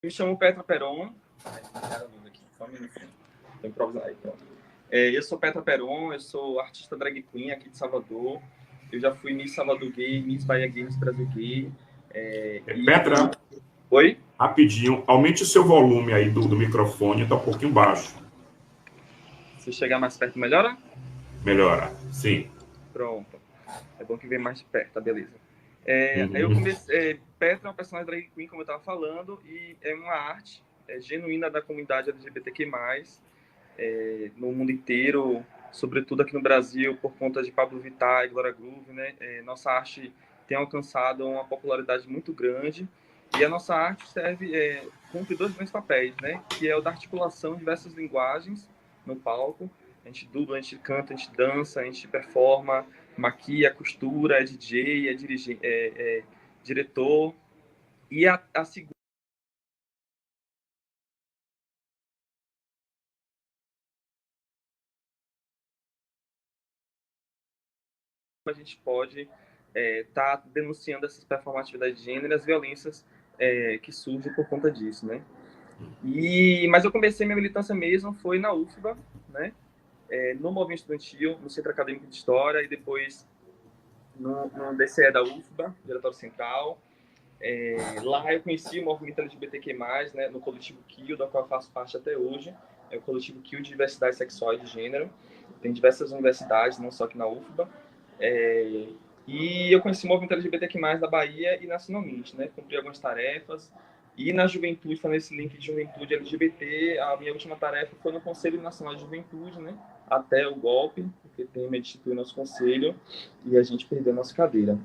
Me chamo Petra Peron. Eu sou Petra Peron, eu sou artista drag queen aqui de Salvador. Eu já fui Miss Salvador Gay, Miss Bahia Gay, Miss Brasil Gay. Petra, Oi? rapidinho, aumente o seu volume aí do microfone, está um pouquinho baixo. Se chegar mais perto, melhora? Melhora, sim. Pronto. É bom que vem mais de perto, tá? Beleza. Eu comecei. Petra é uma personagem drag queen, como eu estava falando, e é uma arte genuína da comunidade LGBTQ+, no mundo inteiro, sobretudo aqui no Brasil, por conta de Pablo Vittar e Glória Groove, né? Nossa arte tem alcançado uma popularidade muito grande e a nossa arte cumpre dois grandes papéis, né? Que é o da articulação de diversas linguagens no palco. A gente dubla, a gente canta, a gente dança, a gente performa, maquia, costura, é DJ, é diretor. E a segunda a gente pode estar denunciando essas performatividades de gênero e as violências que surgem por conta disso, né? Mas eu comecei minha militância mesmo foi na UFBA, né? No movimento estudantil, no Centro Acadêmico de História e depois no DCE da UFBA, Diretório Central. Lá eu conheci o movimento LGBTQ+, né, no coletivo KIL, da qual eu faço parte até hoje. É o coletivo KIL de Diversidade Sexual e de Gênero. Tem diversas universidades, não só aqui na UFBA. E eu conheci o movimento LGBTQ+, da Bahia e nacionalmente, né? Cumpri algumas tarefas. E na juventude, falando esse link de juventude LGBT, a minha última tarefa foi no Conselho Nacional de Juventude, né? Até o golpe, porque tem me destituir nosso conselho e a gente perdeu a nossa cadeira.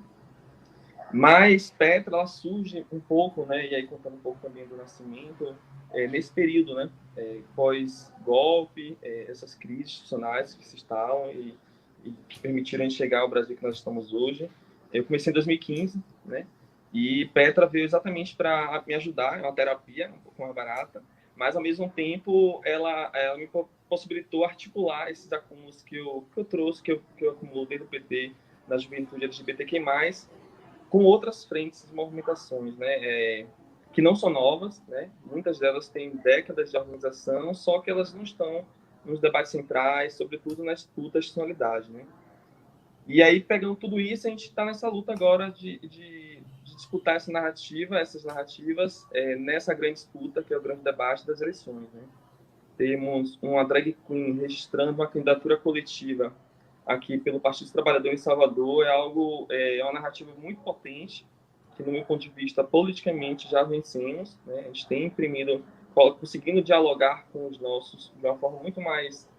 Mas Petra, ela surge um pouco, né? E aí contando um pouco também do nascimento, nesse período, né? Pós-golpe, essas crises institucionais que se instalam e que permitiram a gente chegar ao Brasil que nós estamos hoje. Eu comecei em 2015, né? E Petra veio exatamente para me ajudar, é uma terapia um pouco mais barata, mas ao mesmo tempo ela me possibilitou articular esses acúmulos que eu trouxe, que eu acumulo desde o PT, na juventude LGBTQ+, com outras frentes e movimentações, né? Que não são novas, né? Muitas delas têm décadas de organização, só que elas não estão nos debates centrais, sobretudo na disputa de institucionalidade, né? E aí, pegando tudo isso, a gente está nessa luta agora de disputar essas narrativas, nessa grande disputa, que é o grande debate das eleições, né? Temos uma drag queen registrando uma candidatura coletiva aqui pelo Partido Trabalhador em Salvador, é uma narrativa muito potente, que no meu ponto de vista, politicamente já vencemos, né? A gente tem imprimido, conseguindo dialogar com os nossos de uma forma muito mais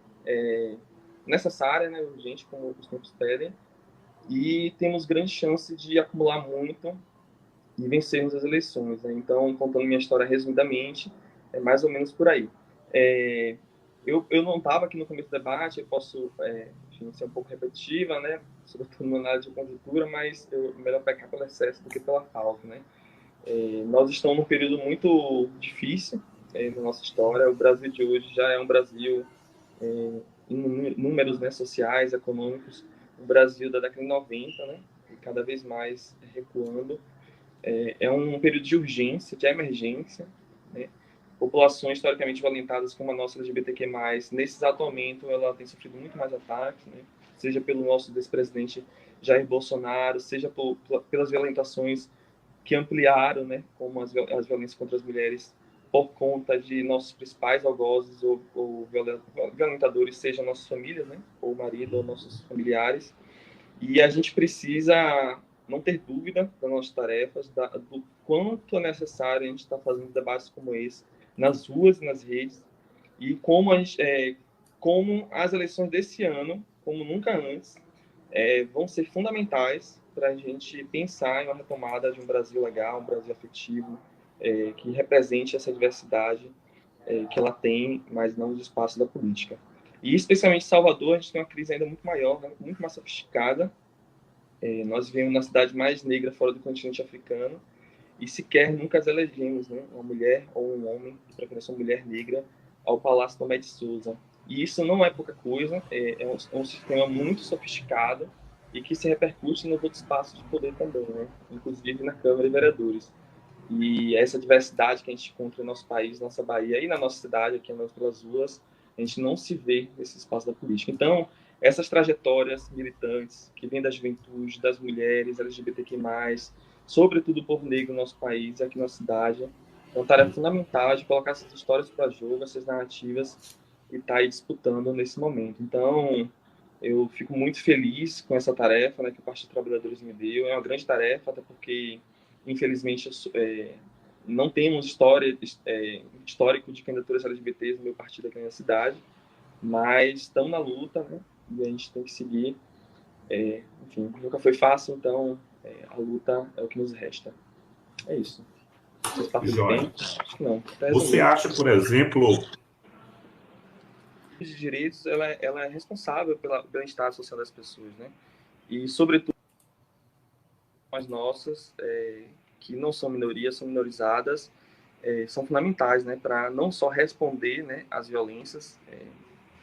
necessária, né, urgente, como os tempos pedem, e temos grande chance de acumular muito e vencermos as eleições, né? Então, contando minha história resumidamente, é mais ou menos por aí. Eu não estava aqui no começo do debate, eu posso ser um pouco repetitiva, né? Sobretudo na área de conjuntura, mas melhor pecar pelo excesso do que pela falta, né? Nós estamos num período muito difícil na nossa história. O Brasil de hoje já é um Brasil em números, né, sociais, econômicos, o Brasil da década de 90, né? E cada vez mais recuando. É um período de urgência, de emergência, né? Populações historicamente violentadas como a nossa LGBTQ+, nesse exato momento, ela tem sofrido muito mais ataques, né? Seja pelo nosso ex-presidente Jair Bolsonaro, seja pelas violentações que ampliaram, né? Como as violências contra as mulheres por conta de nossos principais algozes ou violentadores, sejam nossas famílias, né? Ou o marido ou nossos familiares. E a gente precisa não ter dúvida das nossas tarefas, do quanto é necessário a gente estar fazendo debates como esse nas ruas e nas redes, e como as eleições desse ano, como nunca antes, vão ser fundamentais para a gente pensar em uma retomada de um Brasil legal, um Brasil afetivo, que represente essa diversidade que ela tem, mas não os espaços da política. E especialmente em Salvador, a gente tem uma crise ainda muito maior, né, muito mais sofisticada. Nós vivemos na cidade mais negra fora do continente africano e sequer nunca as elegemos, né, uma mulher ou um homem, de preferência uma mulher negra, ao Palácio Tomé de Souza. E isso não é pouca coisa, é um sistema muito sofisticado e que se repercute nos outros espaços de poder também, né, inclusive na Câmara de Vereadores. E essa diversidade que a gente encontra no nosso país, nossa Bahia e na nossa cidade, aqui pelas ruas, a gente não se vê nesse espaço da política. Então, essas trajetórias militantes que vêm da juventude, das mulheres, LGBTQ+, sobretudo o povo negro no nosso país, aqui na cidade, é uma tarefa fundamental de colocar essas histórias para jogo, essas narrativas, e estar aí disputando nesse momento. Então, eu fico muito feliz com essa tarefa, né, que o Partido dos Trabalhadores me deu. É uma grande tarefa, até porque, infelizmente, não temos histórico de candidaturas LGBTs no meu partido aqui na cidade, mas estamos na luta, né, e a gente tem que seguir. Enfim, nunca foi fácil, então a luta é o que nos resta. É isso. Vocês partem de Joia. bem? Acho que não. Até Você resumiu. acha, por exemplo, De direitos, ela é responsável pelo bem-estar social das pessoas, né? E, sobretudo, as nossas, que não são minorias, são minorizadas, são fundamentais, né, para não só responder, né, às violências,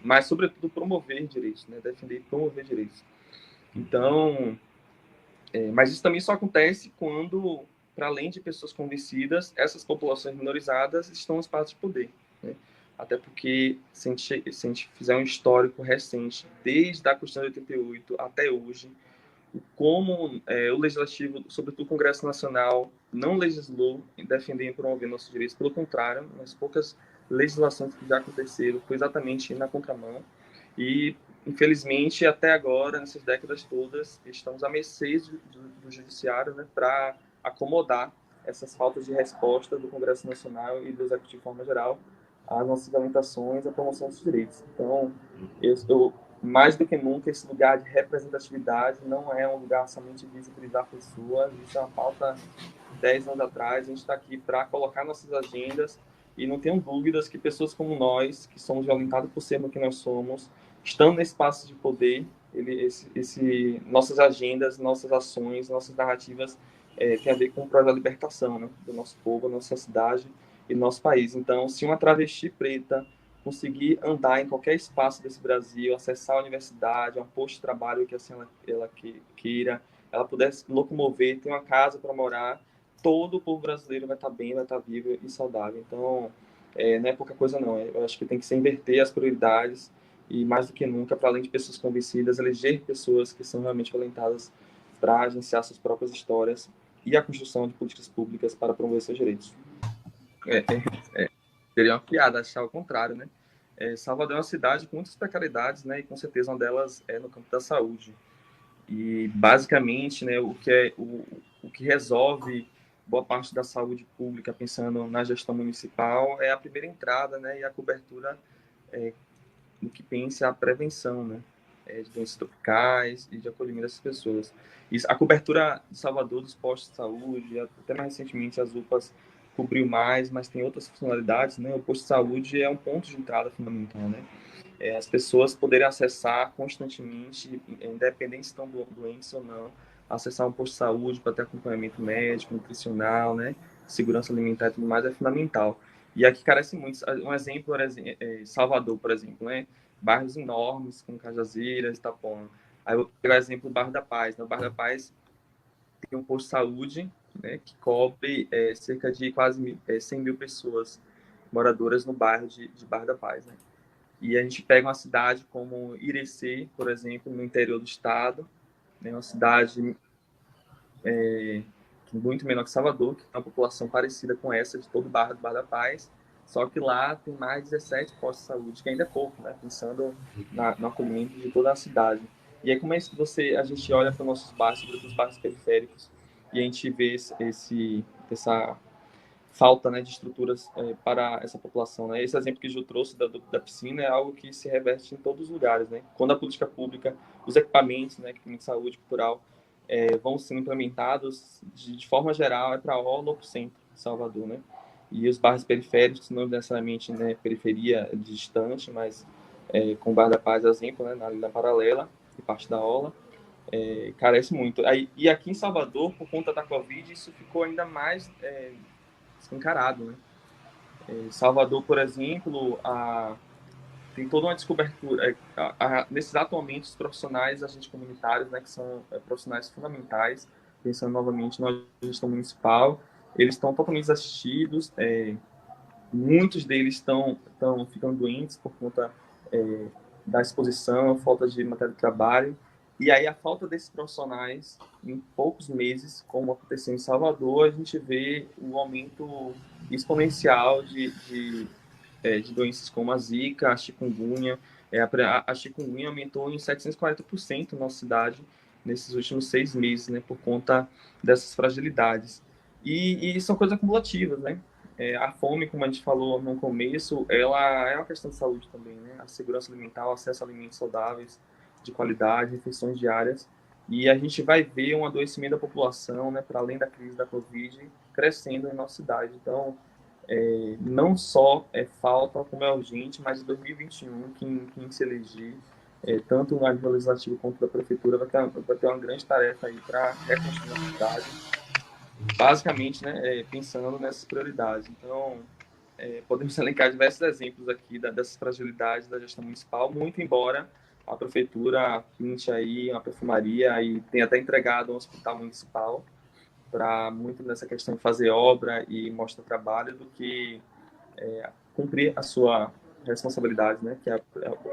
mas, sobretudo, promover direitos, né, defender e promover direitos. Então, mas isso também só acontece quando, para além de pessoas convencidas, essas populações minorizadas estão no espaço de poder, né? Até porque, se a gente fizer um histórico recente, desde a Constituição de 88 até hoje, como o Legislativo, sobretudo o Congresso Nacional, não legislou em defender e promover nossos direitos. Pelo contrário, as poucas legislações que já aconteceram foi exatamente na contramão. E, infelizmente, até agora, nessas décadas todas, estamos à mercê do Judiciário, né, para acomodar essas faltas de resposta do Congresso Nacional e do Executivo de forma geral às nossas lamentações e à promoção dos direitos. Então, eu mais do que nunca, esse lugar de representatividade não é um lugar somente de visibilizar pessoas, isso é uma pauta 10 anos atrás, a gente está aqui para colocar nossas agendas e não tenham dúvidas que pessoas como nós, que somos violentados por sermos quem nós somos, estando nesse espaço de poder, nossas agendas, nossas ações, nossas narrativas tem a ver com o projeto da libertação, né, do nosso povo, da nossa cidade e do nosso país. Então, se uma travesti preta conseguir andar em qualquer espaço desse Brasil, acessar a universidade, um posto de trabalho que assim ela queira, ela puder se locomover, ter uma casa para morar, todo o povo brasileiro vai estar bem, vai estar vivo e saudável. Então, não é pouca coisa não. Eu acho que tem que se inverter as prioridades e, mais do que nunca, para além de pessoas convencidas, eleger pessoas que são realmente violentadas para agenciar suas próprias histórias e a construção de políticas públicas para promover seus direitos. Seria uma piada achar o contrário, né? Salvador é uma cidade com muitas precariedades, né? E com certeza uma delas é no campo da saúde. E basicamente, né, o que resolve boa parte da saúde pública, pensando na gestão municipal, é a primeira entrada, né, e a cobertura no que pensa a prevenção, né, de doenças tropicais e de acolhimento dessas pessoas. Isso, a cobertura de Salvador dos postos de saúde, até mais recentemente as UPAs cobriu mais, mas tem outras funcionalidades, né? O posto de saúde é um ponto de entrada fundamental, né? As pessoas poderem acessar constantemente, independente se estão doentes ou não, acessar um posto de saúde para ter acompanhamento médico, nutricional, né? Segurança alimentar e tudo mais é fundamental. E aqui carece muito. Um exemplo é Salvador, por exemplo, né? Bairros enormes, com Cajazeiras, Itapuã. Aí eu vou pegar o exemplo do Bairro da Paz. No Bairro da Paz tem um posto de saúde, né, que cobre cerca de quase 100 mil pessoas moradoras no bairro de Bairro da Paz, né? E a gente pega uma cidade como Irecê, por exemplo, no interior do estado, né, uma cidade muito menor que Salvador, que tem uma população parecida com essa de todo o bairro do Bar da Paz, só que lá tem mais de 17 postos de saúde, que ainda é pouco, né, pensando no acolhimento de toda a cidade. E aí como é que a gente olha para os nossos bairros, sobretudo os bairros periféricos, e a gente vê essa falta, né, de estruturas para essa população, né? Esse exemplo que o Ju trouxe da piscina é algo que se reverte em todos os lugares, né? Quando a política pública, os equipamentos, né, equipamentos de saúde cultural, vão sendo implementados de forma geral para a orla ou para o centro de Salvador, né? E os bairros periféricos, não necessariamente, né, periferia distante, mas com o Bairro da Paz, exemplo, né, na paralela e parte da orla, carece muito. E aqui em Salvador, por conta da Covid, isso ficou ainda mais escancarado, né? Salvador, por exemplo, tem toda uma descobertura. Nesses exato momento, os profissionais, agentes comunitários, né, que são profissionais fundamentais, pensando novamente na gestão municipal, eles estão totalmente desassistidos, muitos deles estão ficando doentes por conta da exposição, falta de matéria de trabalho, e aí a falta desses profissionais, em poucos meses, como aconteceu em Salvador, a gente vê um aumento exponencial de doenças como a Zika, a chikungunya. A chikungunya aumentou em 740% na nossa cidade nesses últimos 6 meses, né, por conta dessas fragilidades. E são coisas acumulativas, né? A fome, como a gente falou no começo, ela é uma questão de saúde também, né? A segurança alimentar, o acesso a alimentos saudáveis, de qualidade, refeições diárias. E a gente vai ver um adoecimento da população, né, para além da crise da Covid, crescendo em nossa cidade. Então, não só é falta, como é urgente, mas em 2021, quem se eleger, tanto no nível legislativo quanto da prefeitura, vai ter uma grande tarefa aí para reconstruir a cidade, basicamente, né, pensando nessas prioridades. Então, podemos elencar diversos exemplos aqui dessas fragilidades da gestão municipal, muito embora a prefeitura pinte aí uma perfumaria e tenha até entregado um hospital municipal para muito nessa questão de fazer obra e mostrar trabalho do que cumprir a sua responsabilidade, né, que é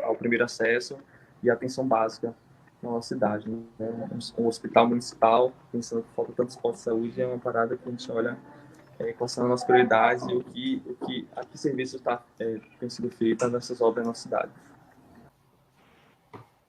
o primeiro acesso e a atenção básica na nossa cidade. Né? Um hospital municipal, pensando que falta tantos postos de saúde, é uma parada que a gente olha quais são as nossas prioridades e a que serviço tem sido feito nessas obras na nossa cidade.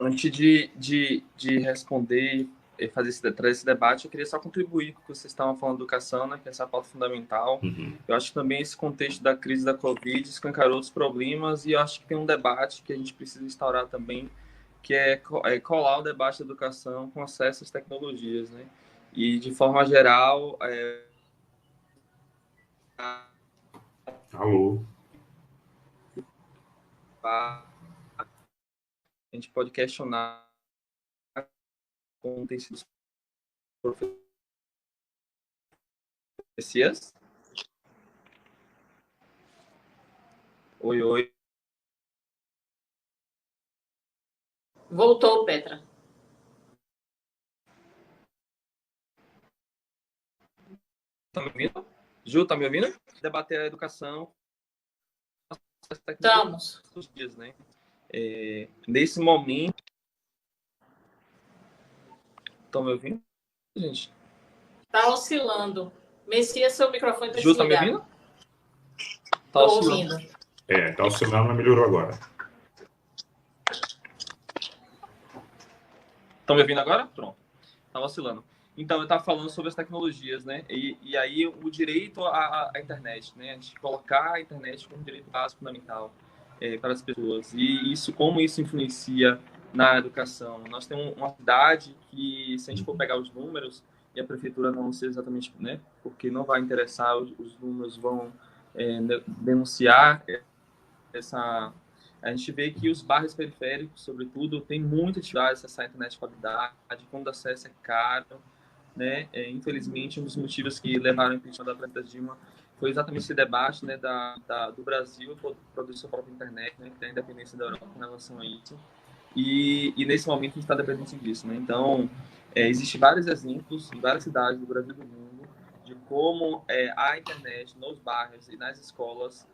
Antes de responder e trazer esse debate, eu queria só contribuir com o que vocês estavam falando de educação, né, que é essa pauta fundamental. Eu acho que também esse contexto da crise da Covid escancarou outros problemas e eu acho que tem um debate que a gente precisa instaurar também, que é colar o debate da educação com acesso às tecnologias, né? E, de forma geral, Alô? a gente pode questionar como tem sido profecias. Oi, oi. Voltou, Petra. Tá me ouvindo? Ju, tá me ouvindo? Debater a educação. Estamos. Dias, né? Nesse momento. Estão me ouvindo, gente? Tá oscilando. Messias, seu microfone tá Ju, tá me desligado. ouvindo? Tá ouvindo. Tá oscilando, mas melhorou agora. Estão me ouvindo agora? Pronto. Tava oscilando. Então, eu estava falando sobre as tecnologias, né? E aí o direito à internet, né? A gente colocar a internet como um direito básico fundamental para as pessoas. E como isso influencia na educação. Nós temos uma cidade que, se a gente for pegar os números, e a prefeitura não sei exatamente, né? Porque não vai interessar, os números vão denunciar essa... A gente vê que os bairros periféricos, sobretudo, têm muita dificuldade de acessar a internet de qualidade, quando o acesso é caro, né? Infelizmente, um dos motivos que levaram ao impeachment da presidenta Dilma foi exatamente esse debate, né, do Brasil produzir sua própria internet, né, que tem a independência da Europa com relação a isso. E nesse momento a gente está dependente disso, né? Então, existem vários exemplos em várias cidades do Brasil e do mundo de como a internet nos bairros e nas escolas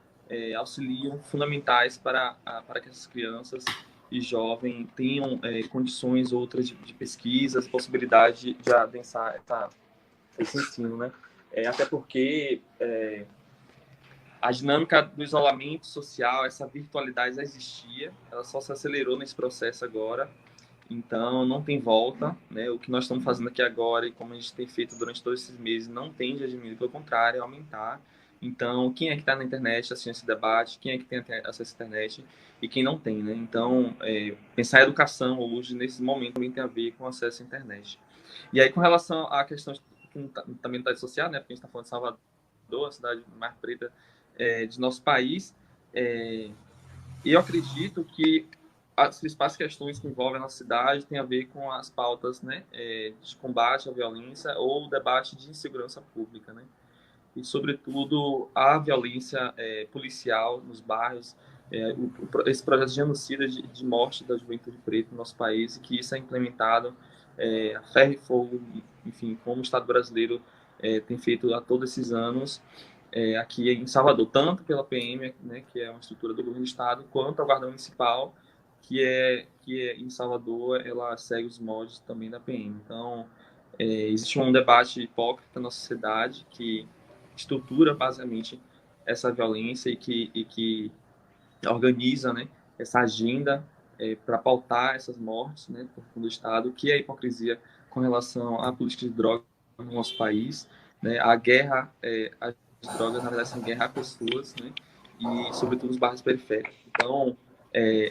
auxiliam fundamentais para que essas crianças e jovens tenham condições outras de pesquisas, possibilidade de adensar esse ensino, né? Até porque a dinâmica do isolamento social, essa virtualidade já existia, ela só se acelerou nesse processo agora, então não tem volta, né? O que nós estamos fazendo aqui agora e como a gente tem feito durante todos esses meses não tende a diminuir, pelo contrário, é aumentar. Então, quem é que está na internet assistindo esse debate? Quem é que tem acesso à internet e quem não tem, né? Então, pensar em educação hoje, nesse momento, também tem a ver com acesso à internet. E aí, com relação à questão que também está associada, né? Porque a gente está falando de Salvador, a cidade mais preta de nosso país, eu acredito que as principais questões que envolvem a nossa cidade têm a ver com as pautas, né, de combate à violência ou o debate de insegurança pública, né? E, sobretudo, a violência policial nos bairros, esse projeto de genocida de morte da juventude preta no nosso país, e que isso é implementado a ferro e fogo, enfim, como o Estado brasileiro tem feito há todos esses anos aqui em Salvador, tanto pela PM, né, que é uma estrutura do governo do estado, quanto a Guarda Municipal, que é em Salvador, ela segue os moldes também da PM. Então, existe um debate hipócrita na sociedade que estrutura basicamente essa violência e que organiza, né, essa agenda para pautar essas mortes, né, do Estado, que é a hipocrisia com relação à política de drogas no nosso país, né, a guerra às drogas, na verdade, são guerra a pessoas, né, e sobretudo os bairros periféricos. Então,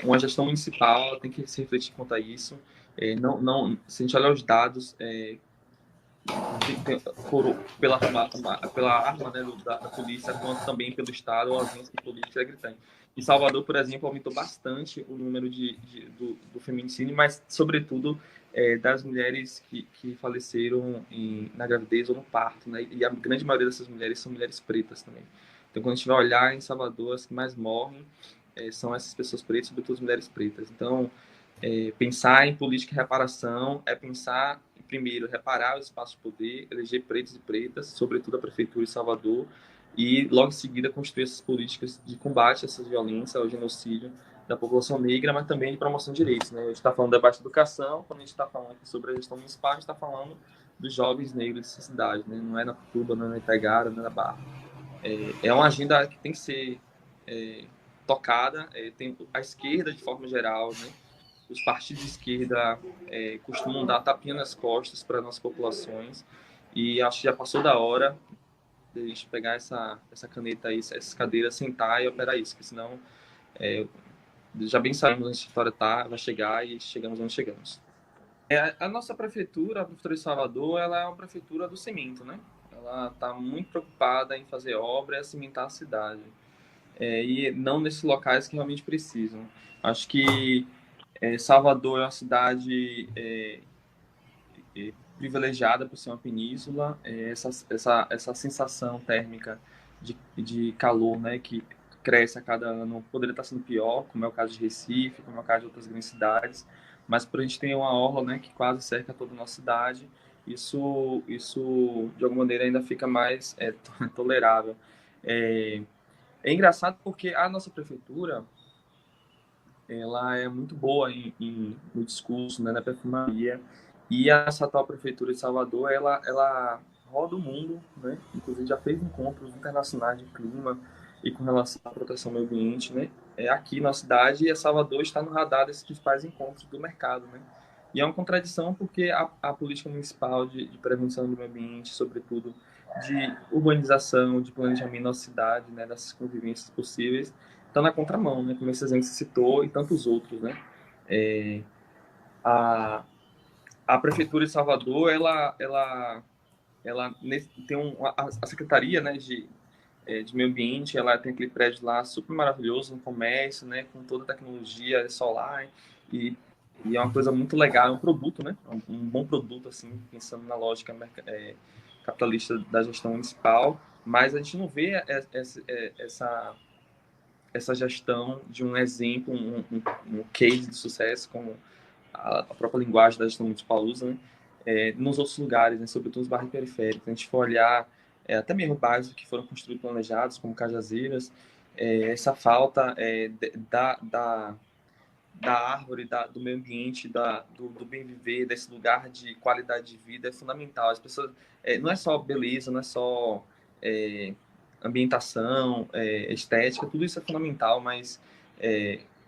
uma gestão municipal tem que se refletir quanto a isso. Não, se a gente olhar os dados, pela arma, né, da polícia, quanto também pelo Estado, a ausência de política é gritante. Em Salvador, por exemplo, aumentou bastante o número do feminicídio, mas, sobretudo, das mulheres que faleceram na gravidez ou no parto, né? E a grande maioria dessas mulheres são mulheres pretas também. Então, quando a gente vai olhar em Salvador, as que mais morrem são essas pessoas pretas, sobretudo as mulheres pretas. Então, pensar em política de reparação é pensar, primeiro, reparar o espaço de poder, eleger pretos e pretas, sobretudo a Prefeitura de Salvador, e logo em seguida construir essas políticas de combate a essa violência, ao genocídio da população negra, mas também de promoção de direitos. Né? A gente está falando da debate de educação, quando a gente está falando aqui sobre a gestão municipal, a gente está falando dos jovens negros dessa cidade, né? Não é na Cuba, não é na Itagara, não é na Barra. É uma agenda que tem que ser tocada, tem a esquerda, de forma geral, né? Os partidos de esquerda costumam dar tapinha nas costas para nossas populações e acho que já passou da hora de a gente pegar essa caneta aí, essas cadeiras, sentar e operar isso, porque senão já bem sabemos onde a história vai chegar e chegamos onde chegamos. A nossa prefeitura, a Prefeitura de Salvador, ela é uma prefeitura do cimento, né? Ela está muito preocupada em fazer obra e cimentar a cidade. E não nesses locais que realmente precisam. Acho que Salvador é uma cidade privilegiada por ser uma península, essa sensação térmica de calor, né, que cresce a cada ano, poderia estar sendo pior, como é o caso de Recife, como é o caso de outras grandes cidades, mas por a gente ter uma orla, né, que quase cerca toda a nossa cidade, isso de alguma maneira ainda fica mais tolerável. É engraçado porque a nossa prefeitura, ela é muito boa no discurso, né, na perfumaria, e essa atual prefeitura de Salvador, ela roda o mundo, né, inclusive já fez encontros internacionais de clima e com relação à proteção do meio ambiente, né, aqui na cidade, e Salvador está no radar desses principais encontros do mercado, né, e é uma contradição porque a política municipal de prevenção do meio ambiente, sobretudo de urbanização, de planejamento da cidade, né, dessas convivências possíveis, está na contramão, né? Como esse exemplo que você citou e tantos outros, né? A, a prefeitura de Salvador, ela tem a secretaria, né, de meio ambiente, ela tem aquele prédio lá super maravilhoso no comércio, né, com toda a tecnologia solar e, e é uma coisa muito legal, é um produto, né? Um bom produto, assim, pensando na lógica capitalista da gestão municipal, mas a gente não vê essa gestão de um exemplo, um case de sucesso, como a própria linguagem da gestão municipal usa, né? Nos outros lugares, né? Sobretudo nos bairros periféricos. A gente for olhar até mesmo bairros que foram construídos planejados, como Cajazeiras, essa falta da árvore, do meio ambiente, do bem viver, desse lugar de qualidade de vida é fundamental. As pessoas, não é só beleza, não é só ambientação, estética, tudo isso é fundamental, mas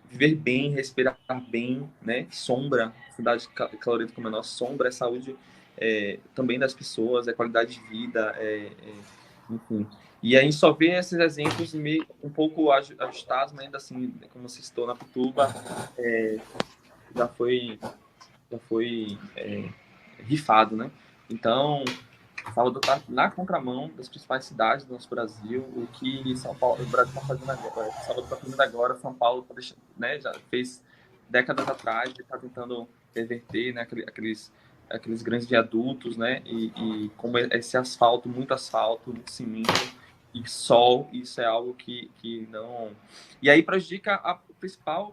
viver bem, respirar bem, né? Sombra, cidade calorenta como a nossa, sombra é saúde também das pessoas, é qualidade de vida, enfim. E a gente só vê esses exemplos meio, um pouco ajustados, mas ainda assim, como você citou na Pituba, já foi, rifado, né? Então, Salvador está na contramão das principais cidades do nosso Brasil, o que São Paulo, o Brasil está fazendo agora, Salvador está fazendo agora, São Paulo né, já fez décadas atrás, e está tentando reverter, né, aqueles grandes viadutos, né, e como esse asfalto, muito cimento e sol, isso é algo que não... E aí prejudica o principal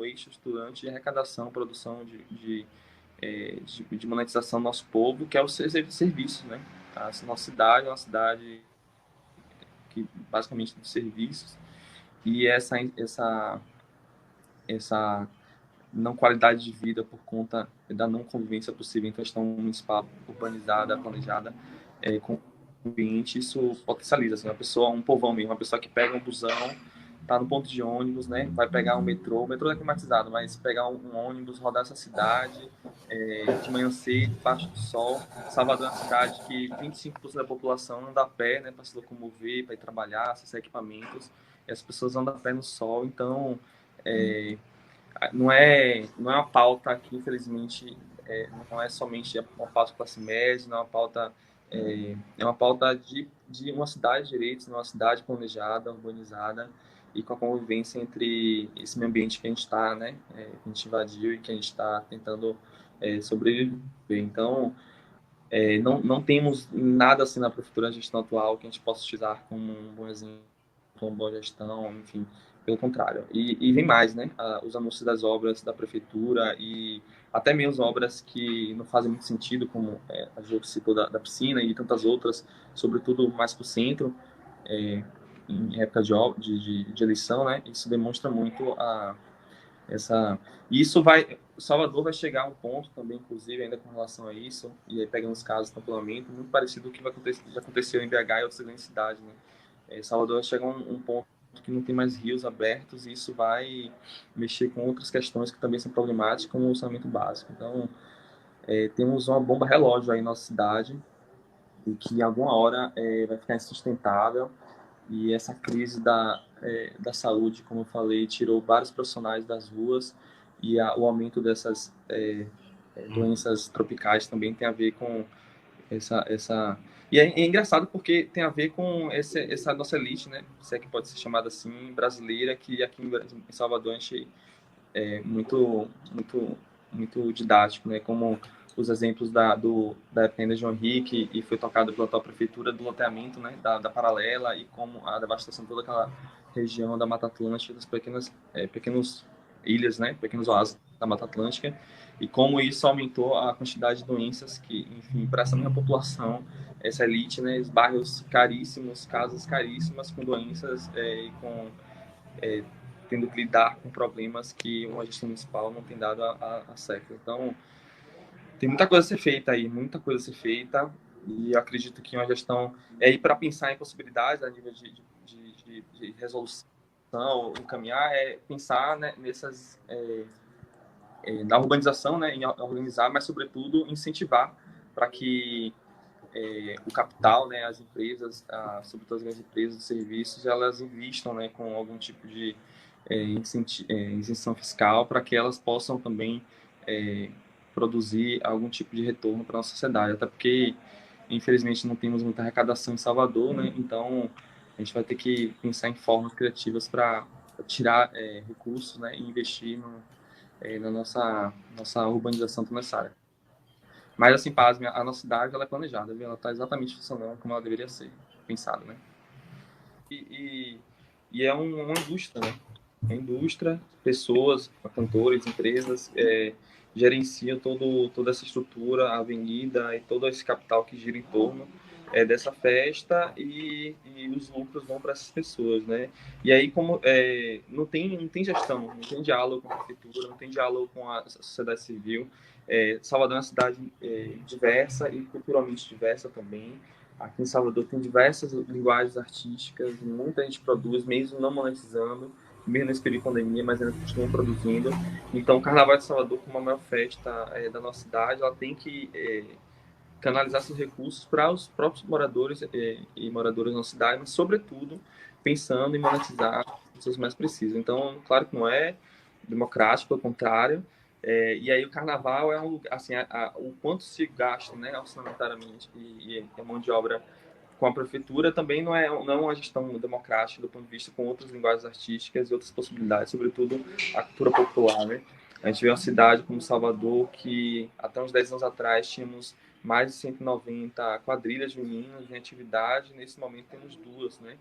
eixo estudante de arrecadação, produção de monetização do nosso povo, que é o serviço, né? A nossa cidade é uma cidade que basicamente de serviços, e essa não qualidade de vida por conta da não convivência possível em questão municipal, urbanizada, planejada, com o ambiente, isso potencializa, assim, um povão mesmo, uma pessoa que pega um busão, tá no ponto de ônibus, né, vai pegar o metrô é climatizado, mas pegar um ônibus, rodar essa cidade, de manhã cedo, debaixo do sol. Salvador é uma cidade que 25% da população anda a pé, né, para se locomover, para ir trabalhar, acessar equipamentos, e as pessoas andam a pé no sol, então não é uma pauta que, infelizmente, não é somente uma pauta de classe média, não é uma pauta, é uma pauta de uma cidade de direitos, uma cidade planejada, urbanizada, e com a convivência entre esse meio ambiente que a gente está, né, que a gente invadiu e que a gente está tentando sobreviver. Então, não temos nada assim na prefeitura, na gestão atual, que a gente possa utilizar como um bom exemplo, uma boa gestão, enfim, pelo contrário. E vem mais, né? Os anúncios das obras da prefeitura e até mesmo obras que não fazem muito sentido, como a gente citou da piscina e tantas outras, sobretudo mais para o centro, em época de eleição, né? Isso demonstra muito essa. E isso vai. Salvador vai chegar a um ponto também, inclusive, ainda com relação a isso, e aí pegando os casos de tamponamento, muito parecido com o que já aconteceu em BH e outras grandes cidades, né? Salvador vai chegar a um ponto que não tem mais rios abertos, e isso vai mexer com outras questões que também são problemáticas, como o saneamento básico. Então, temos uma bomba relógio aí na nossa cidade, e que em alguma hora vai ficar insustentável, e essa crise da saúde, como eu falei, tirou vários profissionais das ruas, e o aumento dessas doenças tropicais também tem a ver com essa. E é engraçado porque tem a ver com essa nossa elite, né? Se é que pode ser chamada assim, brasileira, que aqui em Salvador a gente é muito didático, né? Como os exemplos da Ependa João Henrique, e foi tocado pela atual prefeitura, do loteamento, né? Da Paralela, e como a devastação de toda aquela região da Mata Atlântica, das pequenos ilhas, né? Pequenos oásis da Mata Atlântica, e como isso aumentou a quantidade de doenças que, enfim, para essa mesma população, essa elite, né? Os bairros caríssimos, casas caríssimas, com doenças e com tendo que lidar com problemas que uma gestão municipal não tem dado a século. Então, tem muita coisa a ser feita aí, muita coisa a ser feita, e eu acredito que uma gestão ir para pensar em possibilidades a nível de resolução, encaminhar, pensar, né, na urbanização, né, em organizar, mas, sobretudo, incentivar para que o capital, né, as empresas, sobretudo as grandes empresas de serviços, elas investam, né, com algum tipo de isenção fiscal, para que elas possam também produzir algum tipo de retorno para a nossa sociedade, até porque, infelizmente, não temos muita arrecadação em Salvador, né, então a gente vai ter que pensar em formas criativas para tirar recursos, né, e investir na nossa urbanização tão necessária. Mas, assim, pasme, a nossa cidade ela é planejada, viu? Ela está exatamente funcionando como ela deveria ser, pensada, né? E é uma indústria, né? Uma indústria, pessoas, cantores, empresas gerenciam toda essa estrutura, a avenida e todo esse capital que gira em torno dessa festa, e os lucros vão para essas pessoas, né? E aí, como não tem gestão, não tem diálogo com a prefeitura, não tem diálogo com a sociedade civil. Salvador é uma cidade diversa e culturalmente diversa também. Aqui em Salvador tem diversas linguagens artísticas, muita gente produz, mesmo não monetizando, mesmo nesse período de pandemia, mas ainda continua produzindo. Então, o Carnaval de Salvador, como a maior festa da nossa cidade, ela tem que canalizar seus recursos para os próprios moradores e moradoras da nossa cidade, mas, sobretudo, pensando em monetizar as pessoas mais precisas. Então, claro que não é democrático, pelo contrário. E aí o Carnaval é um lugar, assim, o quanto se gasta, né, orçamentariamente e a mão de obra com a prefeitura também não é uma gestão democrática do ponto de vista com outras linguagens artísticas e outras possibilidades, sobretudo a cultura popular, né? A gente vê uma cidade como Salvador que até uns 10 anos atrás tínhamos mais de 190 quadrilhas juninas em atividade, nesse momento temos duas, né?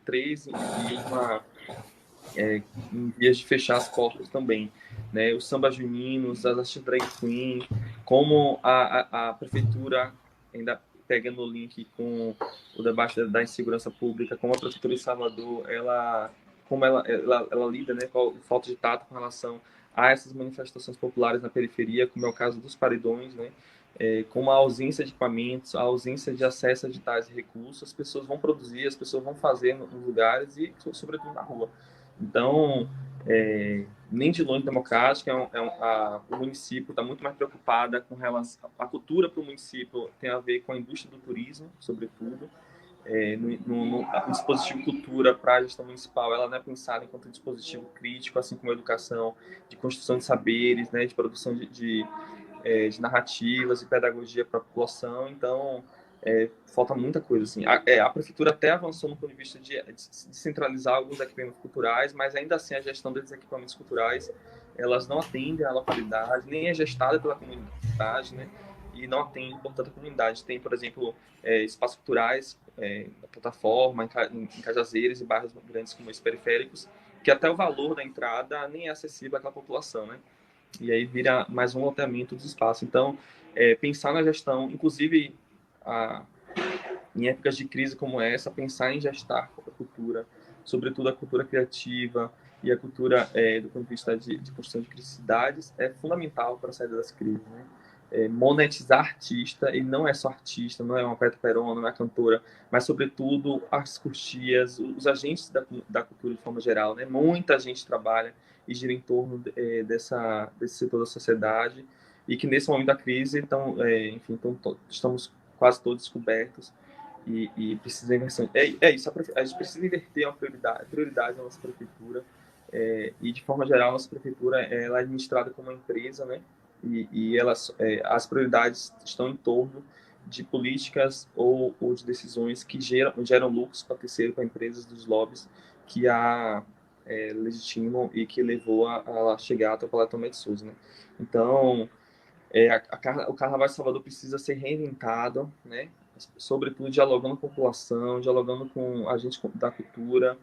Três, e uma em vias de fechar as portas também, né? Os sambas juninos, as artes drag queen, como a prefeitura, ainda pegando o link com o debate da insegurança pública, como a prefeitura de Salvador, como ela lida, né, com a falta de tato com relação a essas manifestações populares na periferia, como é o caso dos paredões, né, com a ausência de equipamentos, a ausência de acesso a tais recursos, as pessoas vão produzir, as pessoas vão fazer nos lugares e, sobretudo, na rua. Então, nem de longe democrática, o município está muito mais preocupada com relação à cultura. Para o município tem a ver com a indústria do turismo, sobretudo. No dispositivo cultura para a gestão municipal, ela não é pensada enquanto dispositivo crítico, assim como a educação, de construção de saberes, né, de produção de narrativas e pedagogia para a população. Então, falta muita coisa. Assim. A prefeitura até avançou no ponto de vista de descentralizar alguns equipamentos culturais, mas ainda assim a gestão desses equipamentos culturais, elas não atendem à localidade, nem é gestada pela comunidade, né? E não atende, portanto, a comunidade. Tem, por exemplo, espaços culturais na plataforma, em Cajazeiras e bairros grandes como esses periféricos, que até o valor da entrada nem é acessível àquela população, né? E aí vira mais um loteamento dos espaços. Então, pensar na gestão, inclusive em épocas de crise como essa, pensar em gestar a cultura, sobretudo a cultura criativa e a cultura do ponto de vista de construção de cidades, é fundamental para a saída das crises, né? Monetizar artista, e não é só artista, não é uma Petra Perona, não é cantora, mas sobretudo as coxias, os agentes da cultura de forma geral, né? Muita gente trabalha e gira em torno desse setor da sociedade, e que nesse momento da crise estamos quase todos descobertos e precisa inversão. Isso, a gente precisa inverter uma prioridade na nossa prefeitura, e de forma geral a nossa prefeitura ela é administrada como uma empresa, né? E as prioridades estão em torno de políticas ou de decisões que geram lucros para terceiro, para empresas dos lobbies que legitimam e que levou a chegar até o Palácio de Souza, né? Então, o Carnaval de Salvador precisa ser reinventado, né? Sobretudo dialogando com a população, dialogando com agentes da cultura.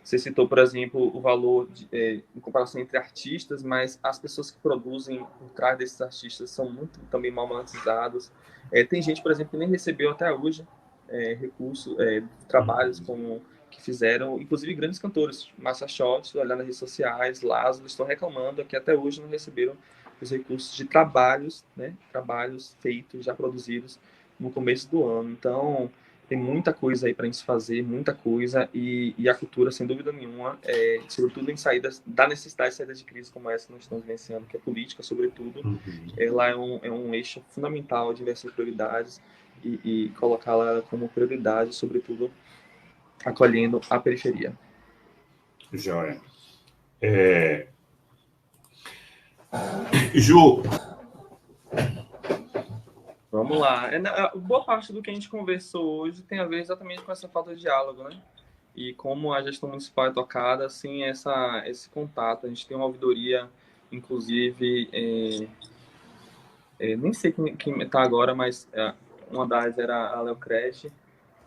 Você citou, por exemplo, o valor em comparação entre artistas, mas as pessoas que produzem por trás desses artistas são muito também mal monetizadas. Tem gente, por exemplo, que nem recebeu até hoje recursos, trabalhos que fizeram, inclusive grandes cantores, Massa Shot, olhando nas redes sociais, Lázaro, estão reclamando que até hoje não receberam os recursos de trabalhos, né? Trabalhos feitos, já produzidos no começo do ano. Então, tem muita coisa aí para a gente fazer, muita coisa, e a cultura, sem dúvida nenhuma, sobretudo em saídas, da necessidade de saídas de crise como essa que nós estamos vivenciando, que é política, sobretudo, ela é um eixo fundamental de inversão de prioridades e colocá-la como prioridade, sobretudo, acolhendo a periferia. Joia. Ju. Vamos lá. Boa parte do que a gente conversou hoje tem a ver exatamente com essa falta de diálogo, né? E como a gestão municipal é tocada sem esse contato. A gente tem uma ouvidoria, inclusive, nem sei quem está agora, mas uma das era a Leocrete,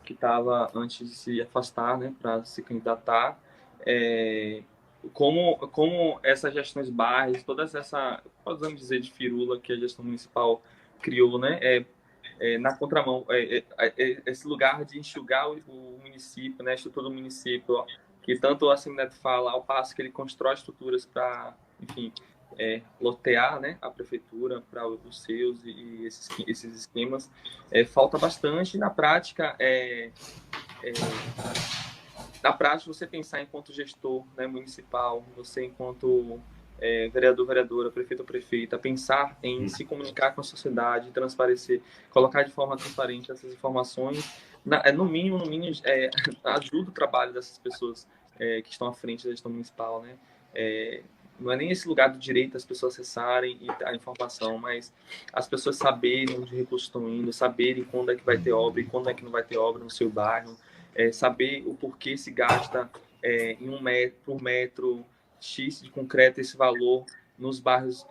que estava antes de se afastar, né, para se candidatar. Como essas gestões bairros, podemos dizer, de firula que a gestão municipal criou, né, na contramão, esse lugar de enxugar o município, né, a estrutura do município, ó, que tanto o Assemineto fala, ao passo que ele constrói estruturas para, enfim, lotear, né, a prefeitura para os seus e esses esquemas, falta bastante. Na prática, você pensar enquanto gestor, né, municipal, você enquanto vereador, vereadora, prefeito ou prefeita, pensar em se comunicar com a sociedade, transparecer, colocar de forma transparente essas informações, no mínimo, ajuda o trabalho dessas pessoas que estão à frente da gestão municipal, né? Não é nem esse lugar do direito das pessoas acessarem a informação, mas as pessoas saberem onde os recursos estão indo, saberem quando é que vai ter obra e quando é que não vai ter obra no seu bairro, saber o porquê se gasta por metro X de concreto esse valor, nos bairros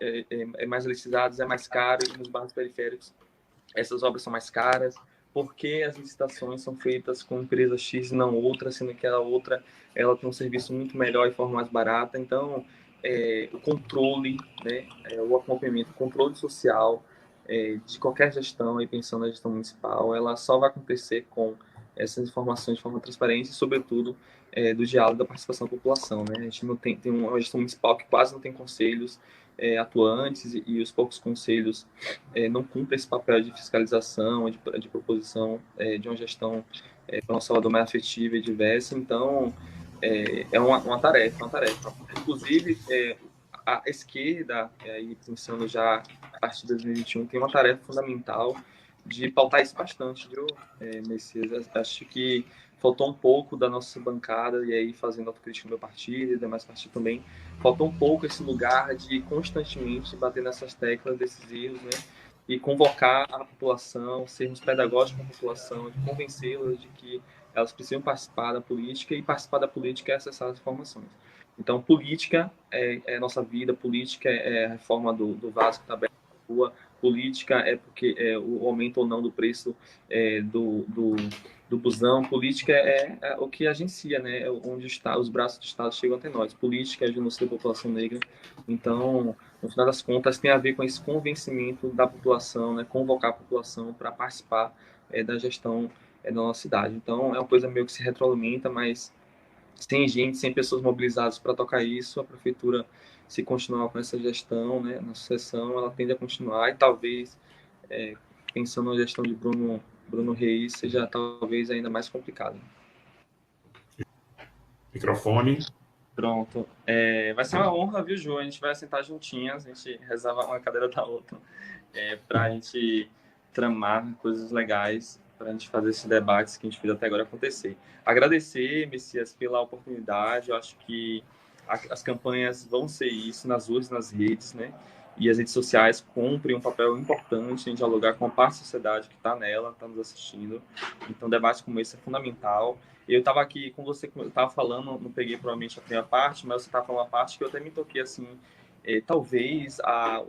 mais elitizados é mais caro, e nos bairros periféricos essas obras são mais caras, porque as licitações são feitas com empresa X e não outra, sendo que a outra ela tem um serviço muito melhor e forma mais barata. Então, o controle, né, o acompanhamento, o controle social de qualquer gestão, e pensando na gestão municipal, ela só vai acontecer com essas informações de forma transparente e, sobretudo, do diálogo da participação da população. Né? A gente não tem uma gestão municipal que quase não tem conselhos atuantes e os poucos conselhos não cumprem esse papel de fiscalização, de proposição de uma gestão para uma Salvador mais afetiva e diversa. Então, é uma tarefa, uma tarefa. Inclusive, a esquerda, aí pensando já a partir de 2021, tem uma tarefa fundamental de pautar isso bastante, viu, Messias? Acho que faltou um pouco da nossa bancada, e aí fazendo autocrítica do meu partido e demais partidos também, faltou um pouco esse lugar de constantemente bater nessas teclas desses erros, né? E convocar a população, sermos pedagógicos com a população, de convencê-las de que elas precisam participar da política, e participar da política é acessar as informações. Então, política é nossa vida, política é a reforma do vaso que está aberto na rua, política é porque o aumento ou não do preço do busão, política é o que agencia, né, onde os braços do Estado chegam até nós. Política é genocídio da população negra. Então, no final das contas, tem a ver com esse convencimento da população, né, convocar a população para participar da gestão da nossa cidade. Então, é uma coisa meio que se retroalimenta, mas sem gente, sem pessoas mobilizadas para tocar isso, a prefeitura, se continuar com essa gestão, né, na sucessão, ela tende a continuar, e talvez, pensando na gestão de Bruno Reis, seja talvez ainda mais complicado. Microfone. Pronto. Vai ser uma honra, viu, Ju? A gente vai sentar juntinhas, a gente rezava uma cadeira da outra, para a gente tramar coisas legais, para a gente fazer esses debates que a gente fez até agora acontecer. Agradecer, Messias, pela oportunidade. Eu acho que as campanhas vão ser isso nas ruas, nas redes, né? E as redes sociais cumprem um papel importante em dialogar com a parte da sociedade que está nela, está nos assistindo. Então, debates como esse é fundamental. Eu estava aqui com você, eu estava falando, não peguei provavelmente a primeira parte, mas você estava falando uma parte que eu até me toquei assim, talvez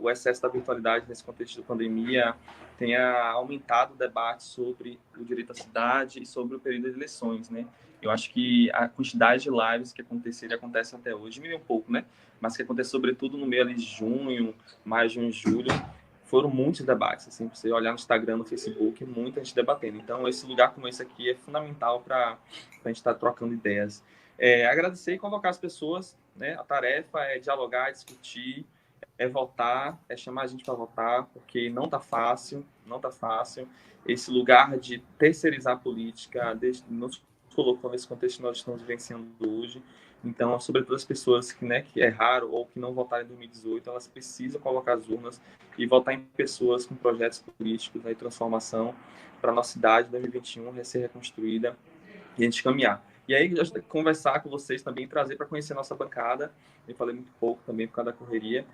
o excesso da virtualidade nesse contexto de pandemia tenha aumentado o debate sobre o direito à cidade e sobre o período de eleições, né? Eu acho que a quantidade de lives que aconteceram e acontece até hoje, diminuiu um pouco, né? Mas que acontece sobretudo no mês de junho, mais junho, julho, foram muitos debates, assim, para você olhar no Instagram, no Facebook, muita gente debatendo. Então, esse lugar como esse aqui é fundamental para a gente estar trocando ideias. Agradecer e convocar as pessoas, né? A tarefa é dialogar, discutir, votar, chamar a gente para votar, porque não está fácil, não está fácil. Esse lugar de terceirizar a política nos colocou nesse contexto que nós estamos vivenciando hoje. Então, sobretudo as pessoas que erraram ou que não votaram em 2018, elas precisam colocar as urnas e votar em pessoas com projetos políticos, né, e transformação para a nossa cidade, 2021, ser reconstruída e a gente caminhar. E aí, conversar com vocês também, trazer para conhecer a nossa bancada. Eu falei muito pouco também por causa da correria.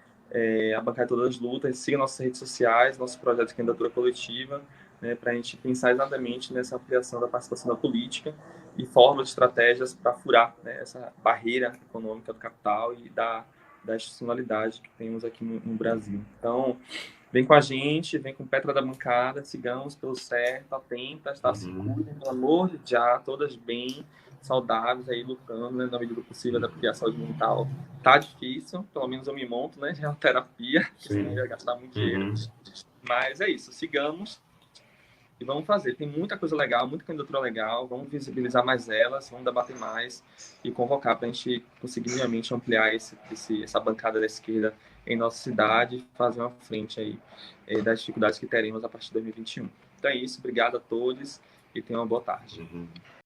A bancada Todas as Lutas, siga nossas redes sociais, nosso projeto de candidatura coletiva, né, para a gente pensar exatamente nessa ampliação da participação da política e formas, estratégias para furar, né, essa barreira econômica do capital e da institucionalidade que temos aqui no Brasil. Então, vem com a gente, vem com o Petra da bancada, sigamos pelo certo, atentas, tá? Se cuidem, pelo amor de Deus, todas bem, saudáveis aí, lutando, né, na medida do possível, da porque a saúde mental tá difícil, pelo menos eu me monto, né, já é uma terapia, senão ia gastar muito dinheiro. Mas é isso, sigamos e vamos fazer. Tem muita coisa legal, muita candidatura legal, vamos visibilizar mais elas, vamos debater mais e convocar para a gente conseguir realmente ampliar essa bancada da esquerda em nossa cidade e fazer uma frente aí das dificuldades que teremos a partir de 2021. Então é isso, obrigado a todos e tenham uma boa tarde.